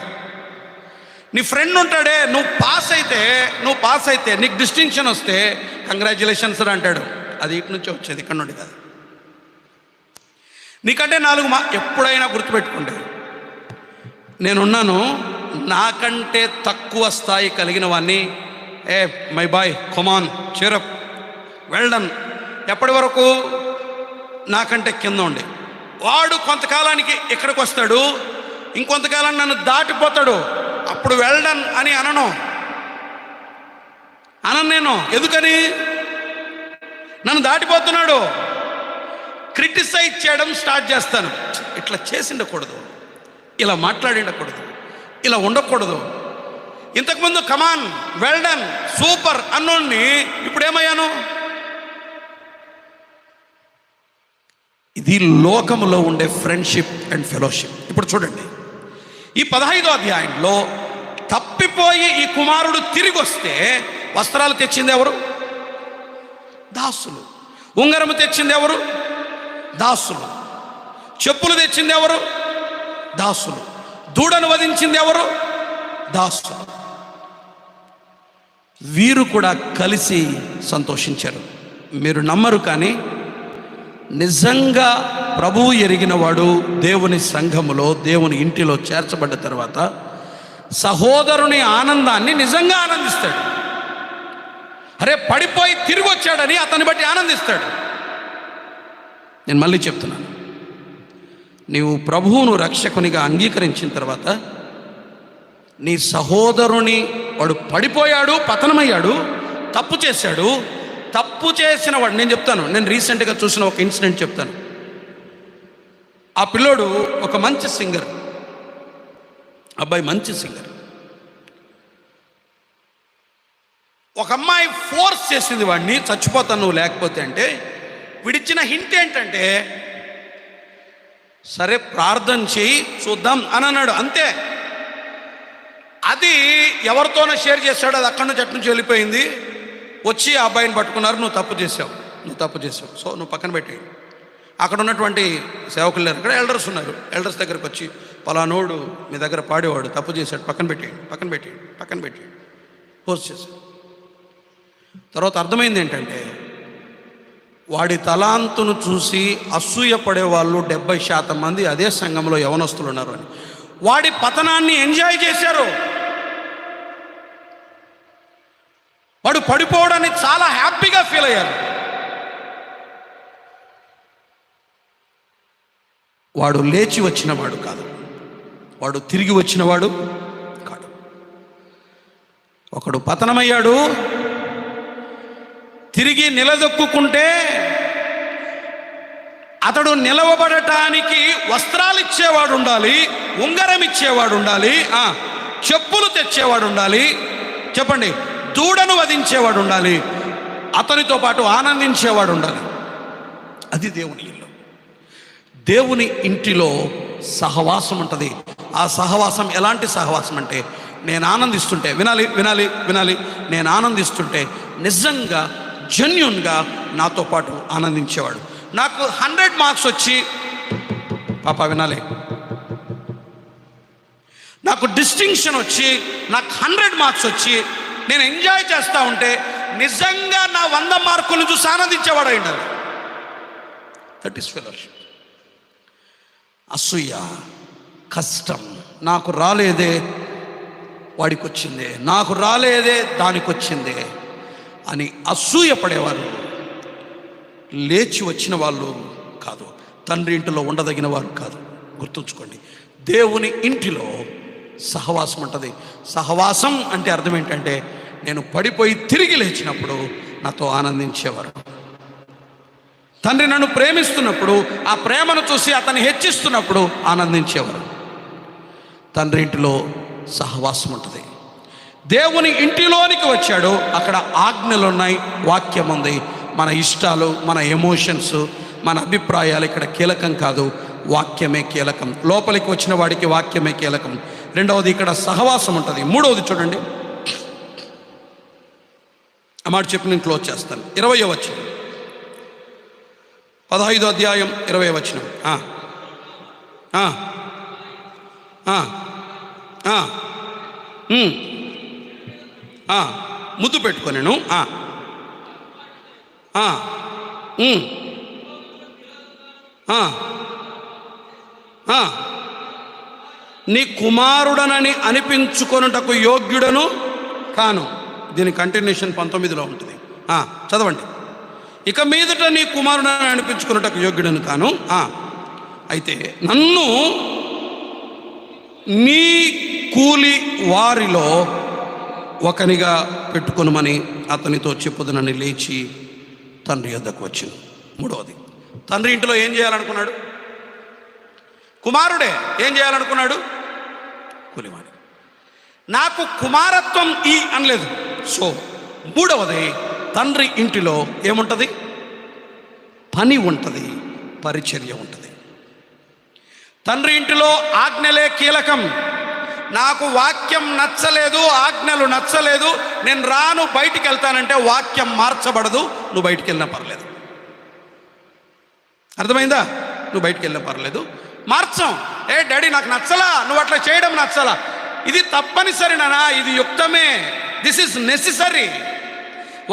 నీ ఫ్రెండ్ ఉంటాడే, నువ్వు పాస్ అయితే నీకు డిస్టింక్షన్ వస్తే కంగ్రాచ్యులేషన్స్ అంటాడు. అది ఇటు నుంచి వచ్చేది, ఇక్కడ నుండి కాదు. నీకంటే 4 ఎప్పుడైనా గుర్తుపెట్టుకుంటే, నేనున్నాను, నాకంటే తక్కువ స్థాయి కలిగిన వాడిని, మై బాయ్ కొమాన్ చేరప్ వెల్డన్, ఎప్పటి వరకు నాకంటే కింద ఉండి, వాడు కొంతకాలానికి ఇక్కడికి వస్తాడు, ఇంకొంతకాలాన్ని నన్ను దాటిపోతాడు. అప్పుడు వెల్డన్ అని అనను నేను. ఎందుకని? నన్ను దాటిపోతున్నాడు. క్రిటిసైజ్ చేయడం స్టార్ట్ చేస్తాను. ఇట్లా చేసి ఉండకూడదు, ఇలా మాట్లాడి ఉండకూడదు, ఇలా ఉండకూడదు. ఇంతకుముందు కమాన్ వెల్డన్ సూపర్ అన్నోడిని ఇప్పుడు ఏమయ్యాను? ఇది లోకములో ఉండే ఫ్రెండ్షిప్ అండ్ ఫెలోషిప్. ఇప్పుడు చూడండి, ఈ 15వ అధ్యాయంలో తప్పిపోయి ఈ కుమారుడు తిరిగి వస్తే వస్త్రాలు తెచ్చింది ఎవరు? దాసులు. ఉంగరము తెచ్చింది ఎవరు? దాసులు. చెప్పులు తెచ్చింది ఎవరు? దాసులు. దూడను వధించింది ఎవరు? దాసులు. వీరు కూడా కలిసి సంతోషించారు. మీరు నమ్మరు, కానీ నిజంగా ప్రభువు ఎరిగిన వాడు దేవుని సంఘములో, దేవుని ఇంటిలో చేర్చబడ్డ తర్వాత సహోదరుని ఆనందాన్ని నిజంగా ఆనందిస్తాడు. అరే పడిపోయి తిరిగి వచ్చాడని అతన్ని బట్టి ఆనందిస్తాడు. నేను మళ్ళీ చెప్తున్నాను, నీవు ప్రభువును రక్షకునిగా అంగీకరించిన తర్వాత నీ సహోదరుని, వాడు పడిపోయాడు, పతనమయ్యాడు, తప్పు చేశాడు, తప్పు చేసిన వాడు, నేను రీసెంట్గా చూసిన ఒక ఇన్సిడెంట్ చెప్తాను. ఆ పిల్లోడు ఒక మంచి సింగర్, అబ్బాయి మంచి సింగర్. ఒక అమ్మాయి ఫోర్స్ చేసింది వాడిని, చచ్చిపోతాను నువ్వు లేకపోతే అంటే. వీడిచ్చిన హింట్ ఏంటంటే, సరే ప్రార్థన చేయి చూద్దాం అని అన్నాడు, అంతే. అది ఎవరితోనో షేర్ చేశాడు, అది అక్కడి నుంచి అటు నుంచి వెళ్ళిపోయింది. వచ్చి ఆ అబ్బాయిని పట్టుకున్నారు, నువ్వు తప్పు చేసావు, సో నువ్వు పక్కన పెట్టేయి. అక్కడ ఉన్నటువంటి సేవకులు లేరు, ఇక్కడ ఎల్డర్స్ ఉన్నారు. ఎల్డర్స్ దగ్గరకు వచ్చి పలానోడు మీ దగ్గర పాడేవాడు, తప్పు చేశాడు, పక్కన పెట్టి పోస్ట్ చేశాడు. తర్వాత అర్థమైంది ఏంటంటే, వాడి తలాంతును చూసి అసూయ పడేవాళ్ళు 70% మంది అదే సంఘంలో యవనస్తులు ఉన్నారు అని. వాడి పతనాన్ని ఎంజాయ్ చేశారు. వాడు పడిపోవడాన్ని చాలా హ్యాపీగా ఫీల్ అయ్యారు. వాడు లేచి వచ్చినవాడు కాదు, వాడు తిరిగి వచ్చినవాడు కాదు. ఒకడు పతనమయ్యాడు, తిరిగి నిలదొక్కుంటే అతడు నిలవబడటానికి వస్త్రాలు ఇచ్చేవాడు ఉండాలి, ఉంగరం ఇచ్చేవాడు ఉండాలి, చెప్పులు తెచ్చేవాడు ఉండాలి, చెప్పండి, దూడను వధించేవాడు ఉండాలి, అతనితో పాటు ఆనందించేవాడు ఉండాలి. అది దేవుని ఇల్లు. దేవుని ఇంటిలో సహవాసం ఉంటుంది. ఆ సహవాసం ఎలాంటి సహవాసం అంటే, నేను ఆనందిస్తుంటే, వినాలి, నేను ఆనందిస్తుంటే నిజంగా జెన్యూన్గా నాతో పాటు ఆనందించేవాడు. నాకు 100 మార్క్స్ వచ్చి, పాప వినాలి, నాకు డిస్టింక్షన్ వచ్చి, నాకు 100 మార్క్స్ వచ్చి నేను ఎంజాయ్ చేస్తూ ఉంటే నిజంగా నా 100 మార్కులు చూసి ఆనందించేవాడు అయిండాలి. That is fellowship. అసూయ, కష్టం, నాకు రాలేదే వాడికి వచ్చిందే, నాకు రాలేదే దానికి వచ్చిందే అని అసూయ పడేవారు లేచి వచ్చిన వాళ్ళు కాదు, తండ్రి ఇంటిలో ఉండదగిన వారు కాదు. గుర్తుంచుకోండి, దేవుని ఇంటిలో సహవాసం ఉంటుంది. సహవాసం అంటే అర్థం ఏంటంటే, నేను పడిపోయి తిరిగి లేచినప్పుడు నాతో ఆనందించేవారు. తండ్రి నన్ను ప్రేమిస్తున్నప్పుడు, ఆ ప్రేమను చూసి అతన్ని హెచ్చిస్తున్నప్పుడు ఆనందించేవారు. తండ్రి ఇంటిలో సహవాసం ఉంటుంది. దేవుని ఇంటిలోనికి వచ్చాడు, అక్కడ ఆజ్ఞలు ఉన్నాయి, వాక్యం ఉంది. మన ఇష్టాలు, మన ఎమోషన్స్, మన అభిప్రాయాలు ఇక్కడ కీలకం కాదు, వాక్యమే కీలకం. లోపలికి వచ్చిన వాడికి వాక్యమే కీలకం. రెండవది ఇక్కడ సహవాసం ఉంటుంది. మూడవది చూడండి, ఆ మాట చెప్పి నేను క్లోజ్ చేస్తాను. 20వ వచనం, 15వ అధ్యాయం 20వ వచనం. ముద్దు పెట్టుకొనెను, నీ కుమారుడనని అనిపించుకొనుటకు యోగ్యుడను కాను. దీని కంటిన్యూషన్ 19లో ఉంటుంది, చదవండి. ఇక మీదట నీ కుమారుడని అనిపించుకున్నటకు యోగ్యుడను కాను, అయితే నన్ను నీ కూలి వారిలో ఒకనిగా పెట్టుకొనుమని అతనితో చెప్పుదనని లేచి తండ్రి యొద్దకు వచ్చాను. మూడవది, తండ్రి ఇంటిలో ఏం చేయాలనుకున్నాడు? కుమారుడే ఏం చేయాలనుకున్నాడు? కూలివాడి. నాకు కుమారత్వం అనలేదు. సో మూడవది, తండ్రి ఇంటిలో ఏముంటుంది? పని ఉంటుంది, పరిచర్య ఉంటుంది. తండ్రి ఇంటిలో ఆజ్ఞలే కీలకం. నాకు వాక్యం నచ్చలేదు, ఆజ్ఞలు నచ్చలేదు, నేను రాను, బయటికి వెళ్తానంటే వాక్యం మార్చబడదు. నువ్వు బయటికి వెళ్ళినా పర్లేదు. అర్థమైందా? నువ్వు బయటికి వెళ్ళినా పర్లేదు, మార్చం. డాడీ నాకు నచ్చలా, నువ్వు అట్లా చేయడం నచ్చలా, ఇది తప్పనిసరినా, ఇది యుక్తమే, దిస్ ఇస్ నెసెసరీ.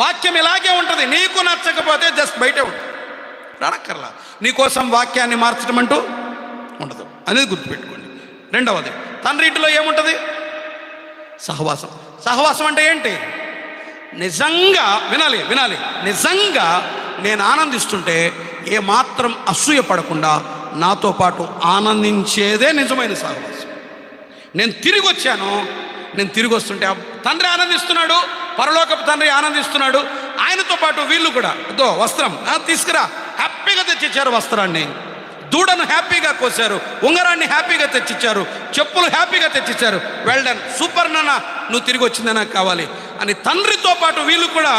వాక్యం ఇలాగే ఉంటుంది. నీకు నచ్చకపోతే జస్ట్ బయటే ఉంటుంది, రానక్కర్లా. నీకోసం వాక్యాన్ని మార్చడం అంటూ ఉండదు అనేది గుర్తుపెట్టుకోండి. రెండవది, తండ్రి ఇంటిలో ఏముంటుంది? సహవాసం. సహవాసం అంటే ఏంటి? నిజంగా వినాలి, నిజంగా నేను ఆనందిస్తుంటే ఏమాత్రం అసూయ పడకుండా నాతో పాటు ఆనందించేదే నిజమైన సహవాసం. నేను తిరిగి వచ్చాను, నేను తిరిగి వస్తుంటే తండ్రి ఆనందిస్తున్నాడు, పరలోకపు తండ్రి ఆనందిస్తున్నాడు, ఆయనతో పాటు వీళ్ళు కూడా వస్త్రం తీసుకురా, హ్యాపీగా తెచ్చిచ్చారు వస్త్రాన్ని, దూడను హ్యాపీగా కోసారు, ఉంగరాన్ని హ్యాపీగా తెచ్చిచ్చారు, చెప్పులు హ్యాపీగా తెచ్చిచ్చారు. వెల్ డన్, సూపర్ నాన్న, నువ్వు తిరిగి వచ్చిందే నాకు కావాలి అని తండ్రితో పాటు వీళ్ళు కూడా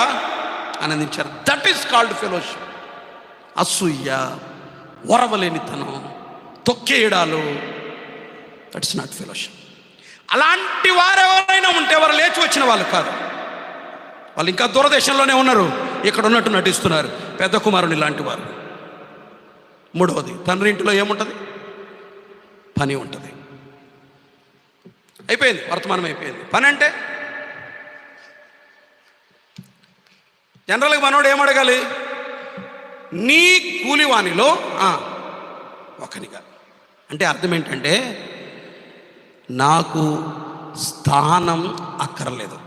ఆనందించారు. That is called fellowship. అసూయ, ఓరవలేనితనం, తొక్కేయడాలు, దట్స్ నాట్ ఫెలోషిప్. అలాంటి వారు ఎవరైనా ఉంటే వారు లేచి వచ్చిన వాళ్ళు కాదు. వాళ్ళు ఇంకా దూరదేశంలోనే ఉన్నారు, ఇక్కడ ఉన్నట్టు నటిస్తున్నారు. పెద్ద కుమారుని లాంటి వారు. మూడవది, తండ్రి ఇంటిలో ఏముంటుంది? పని ఉంటుంది. అయిపోయింది, వర్తమానం అయిపోయింది. పని అంటే జనరల్గా మనోడు ఏమడగాలి? నీ కూలివానిలో ఒకనిగా. అంటే అర్థం ఏంటంటే, నాకు స్థానం అక్కర్లేదు,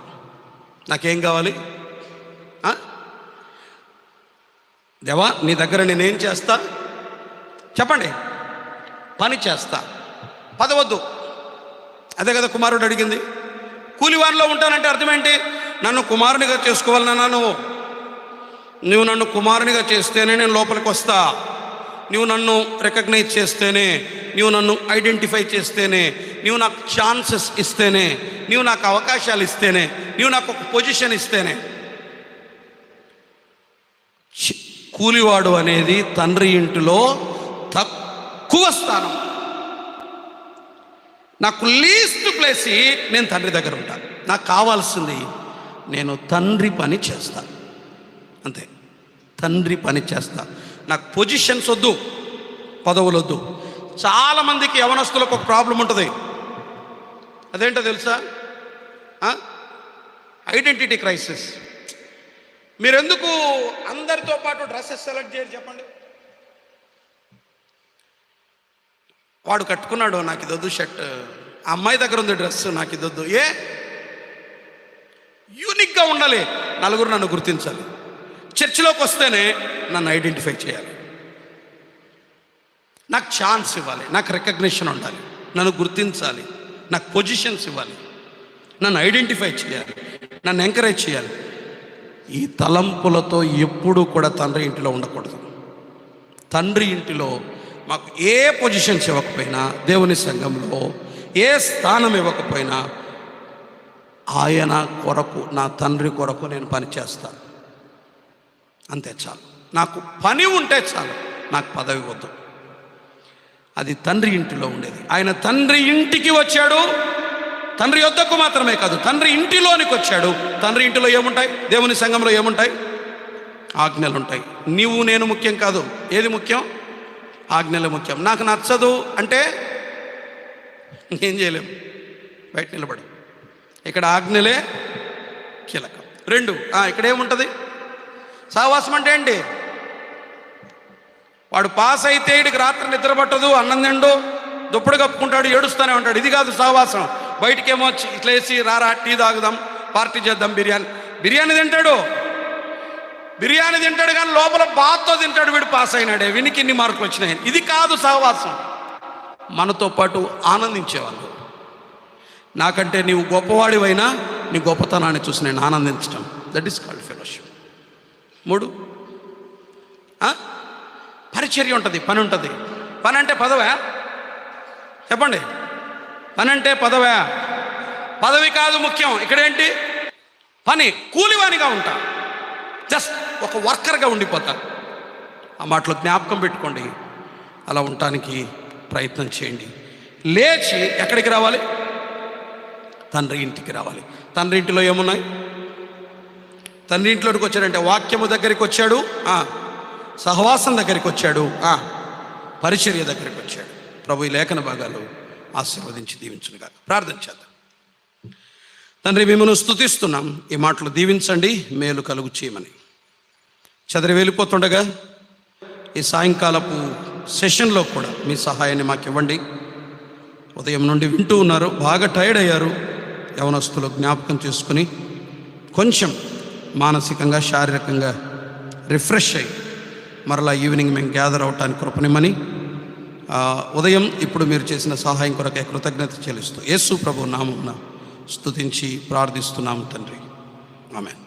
నాకేం కావాలి? దేవా, నీ దగ్గర నేనేం చేస్తా చెప్పండి? పని చేస్తా, పదవద్దు. అదే కదా కుమారుడు అడిగింది. కూలివానిలో ఉంటానంటే అర్థం ఏంటి? నన్ను కుమారునిగా చేసుకోవాలన్నా నువ్వు నన్ను కుమారునిగా చేస్తేనే నేను లోపలికి వస్తా. నువ్వు నన్ను రికగ్నైజ్ చేస్తేనే, నువ్వు నన్ను ఐడెంటిఫై చేస్తేనే, నువ్వు నాకు ఛాన్సెస్ ఇస్తేనే, నువ్వు నాకు అవకాశాలు ఇస్తేనే, నువ్వు నాకు ఒక పొజిషన్ ఇస్తేనే. కూలివాడు అనేది తండ్రి ఇంటిలో తక్కువ స్థానం. నాకు లీస్ట్ ప్లేస్ నేను తండ్రి దగ్గర ఉంటాను. నాకు కావాల్సింది నేను తండ్రి పని చేస్తా, అంతే. తండ్రి పని చేస్తా. నాకు పొజిషన్స్ వద్దు, పదవులు వద్దు. చాలామందికి యవనస్తులకు ఒక ప్రాబ్లం ఉంటుంది. అదేంటో తెలుసా? Identity crisis. మీరెందుకు అందరితో పాటు డ్రెస్సెస్ సెలెక్ట్ చేయరు చెప్పండి? వాడు కట్టుకున్నాడు, నాకు ఇదొద్దు షర్ట్. ఆ అమ్మాయి దగ్గర ఉంది డ్రెస్, నాకు ఇదొద్దు. యూనిక్గా ఉండాలి, నలుగురు నన్ను గుర్తించాలి. చర్చిలోకి వస్తేనే నన్ను ఐడెంటిఫై చేయాలి, నాకు ఛాన్స్ ఇవ్వాలి, నాకు రికగ్నిషన్ ఉండాలి, నన్ను గుర్తించాలి, నాకు పొజిషన్స్ ఇవ్వాలి, నన్ను ఐడెంటిఫై చేయాలి, నన్ను ఎంకరేజ్ చేయాలి. ఈ తలంపులతో ఎప్పుడూ కూడా తండ్రి ఇంటిలో ఉండకూడదు. తండ్రి ఇంటిలో మాకు ఏ పొజిషన్స్ ఇవ్వకపోయినా, దేవుని సంఘంలో ఏ స్థానం ఇవ్వకపోయినా, ఆయన కొరకు, నా తండ్రి కొరకు నేను పని చేస్తాను, అంతే చాలు. నాకు పని ఉంటే చాలు, నాకు పదవి వద్దు. అది తండ్రి ఇంటిలో ఉండేది. ఆయన తండ్రి ఇంటికి వచ్చాడు, తండ్రి యొద్దకు మాత్రమే కాదు, తండ్రి ఇంటిలోనికి వచ్చాడు. తండ్రి ఇంటిలో ఏముంటాయి? దేవుని సంఘంలో ఏముంటాయి? ఆజ్ఞలు ఉంటాయి. నీవు నేను ముఖ్యం కాదు, ఏది ముఖ్యం? ఆజ్ఞలే ముఖ్యం. నాకు నచ్చదు అంటే ఏం చేయలేము, బయట నిలబడి. ఇక్కడ ఆజ్ఞలే కీలకం. రెండు, ఇక్కడ ఏముంటుంది? సహవాసం అంటే ఏంటి? వాడు పాస్ అయితే ఇడికి రాత్రి నిద్ర పట్టదు, అన్నం తిండు, దుప్పుడు కప్పుకుంటాడు, ఏడుస్తూనే ఉంటాడు. ఇది కాదు సహవాసం. బయటికేమో ఇట్లా వేసి రారా టీ తాగుదాం, పార్టీ చేద్దాం, బిర్యానీ తింటాడు, కానీ లోపల బాత్తో తింటాడు. వీడు పాస్ అయినాడే, వీనికి ఇన్ని మార్కులు వచ్చినాయి. ఇది కాదు సహవాసం. మనతో పాటు ఆనందించేవాళ్ళు. నాకంటే నీవు గొప్పవాడివైనా నీ గొప్పతనాన్ని చూసి నేను ఆనందించడం, దట్ ఈస్ కాల్డ్ ఫెలోషిప్. మూడు, పరిచర్య ఉంటుంది, పని ఉంటుంది. పని అంటే పదవా చెప్పండి? పని అంటే పదవా? పదవి కాదు ముఖ్యం. ఇక్కడేంటి? పని. కూలివానిగా ఉంటా, జస్ట్ ఒక వర్కర్గా ఉండిపోతా. ఆ మాటలో జ్ఞాపకం పెట్టుకోండి. అలా ఉండటానికి ప్రయత్నం చేయండి. లేచి ఎక్కడికి రావాలి? తండ్రి ఇంటికి రావాలి. తండ్రి ఇంటిలో ఏమున్నాయి? తండ్రి ఇంట్లోకి వచ్చాడంటే వాక్యము దగ్గరికి వచ్చాడు, సహవాసం దగ్గరికి వచ్చాడు, పరిచర్య దగ్గరికి వచ్చాడు. ప్రభు ఈ లేఖన భాగాలు ఆశీర్వదించి దీవించునుగా. ప్రార్థన చేద్దాం. తండ్రి, మిమ్మల్ని స్తుతిస్తున్నాం. ఈ మాటలు దీవించండి, మేలు కలుగు చేయమని. చదివి వెళ్ళిపోతుండగా ఈ సాయంకాలపు సెషన్లో కూడా మీ సహాయాన్ని మాకు ఇవ్వండి. ఉదయం నుండి వింటూ ఉన్నారు, బాగా టైర్డ్ అయ్యారు. యవనస్తులు జ్ఞాపకం చేసుకుని కొంచెం మానసికంగా, శారీరకంగా రిఫ్రెష్ అయ్యి మరలా ఈవినింగ్ మేము గ్యాదర్ అవటానికి కృపనిమ్మని ఉదయం ఇప్పుడు మీరు చేసిన సహాయం కొరకే కృతజ్ఞత చెల్లిస్తూ యేసు ప్రభు నామమున స్తుతించి ప్రార్థిస్తున్నాము తండ్రి. ఆమేన్.